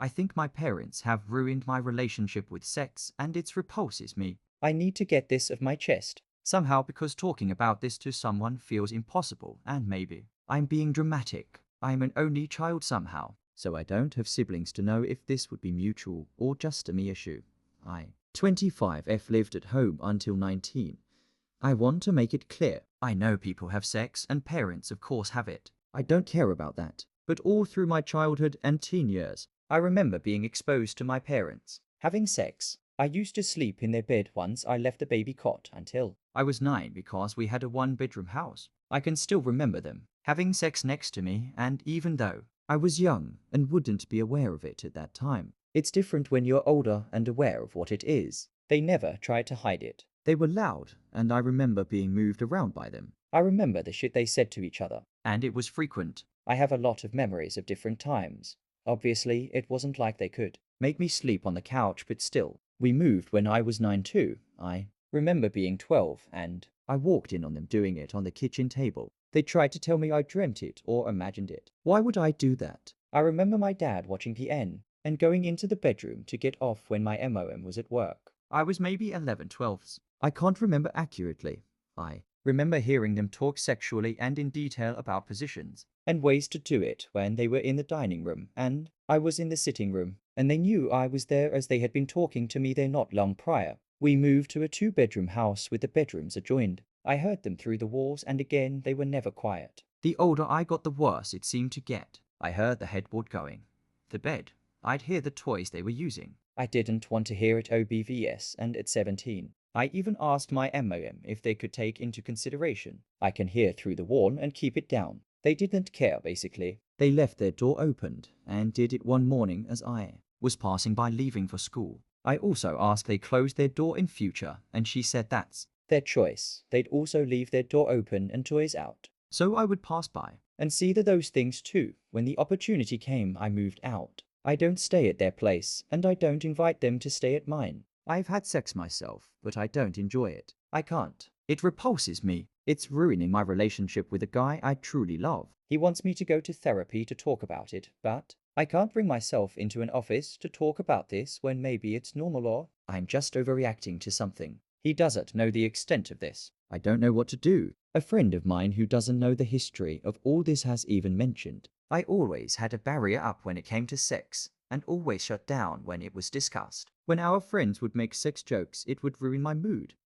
I think my parents have ruined my relationship with sex and it repulses me. I need to get this off my chest. Somehow because talking about this to someone feels impossible and maybe I'm being dramatic. I'm an only child somehow, so I don't have siblings to know if this would be mutual or just a me issue. I, 25F, lived at home until 19. I want to make it clear. I know people have sex and parents of course have it. I don't care about that. But all through my childhood and teen years, I remember being exposed to my parents having sex. I used to sleep in their bed once I left the baby cot until I was 9 because we had a one-bedroom house. I can still remember them having sex next to me, and even though I was young and wouldn't be aware of it at that time, it's different when you're older and aware of what it is. They never tried to hide it. They were loud, and I remember being moved around by them. I remember the shit they said to each other, and it was frequent. I have a lot of memories of different times. Obviously, it wasn't like they could make me sleep on the couch, but still. We moved when I was 9 too. I remember being 12 and I walked in on them doing it on the kitchen table. They tried to tell me I dreamt it or imagined it. Why would I do that? I remember my dad watching PN and going into the bedroom to get off when my MOM was at work. I was maybe 11, 12. I can't remember accurately. I remember hearing them talk sexually and in detail about positions and ways to do it when they were in the dining room and I was in the sitting room, and they knew I was there as they had been talking to me there not long prior. We moved to a 2-bedroom house with the bedrooms adjoined. I heard them through the walls, and again they were never quiet. The older I got, the worse it seemed to get. I heard the headboard going, the bed. I'd hear the toys they were using. I didn't want to hear it OBVS, and at 17, I even asked my MOM if they could take into consideration I can hear through the wall and keep it down. They didn't care, basically. They left their door opened and did it one morning as I was passing by leaving for school. I also asked they close their door in future, and she said that's their choice. They'd also leave their door open and toys out. So I would pass by and see those things too. When the opportunity came, I moved out. I don't stay at their place, and I don't invite them to stay at mine. I've had sex myself, but I don't enjoy it. I can't. It repulses me. It's ruining my relationship with a guy I truly love. He wants me to go to therapy to talk about it, but I can't bring myself into an office to talk about this when maybe it's normal or I'm just overreacting to something. He doesn't know the extent of this. I don't know what to do. A friend of mine who doesn't know the history of all this has even mentioned, I always had a barrier up when it came to sex, and always shut down when it was discussed. When our friends would make sex jokes, it would ruin my mood.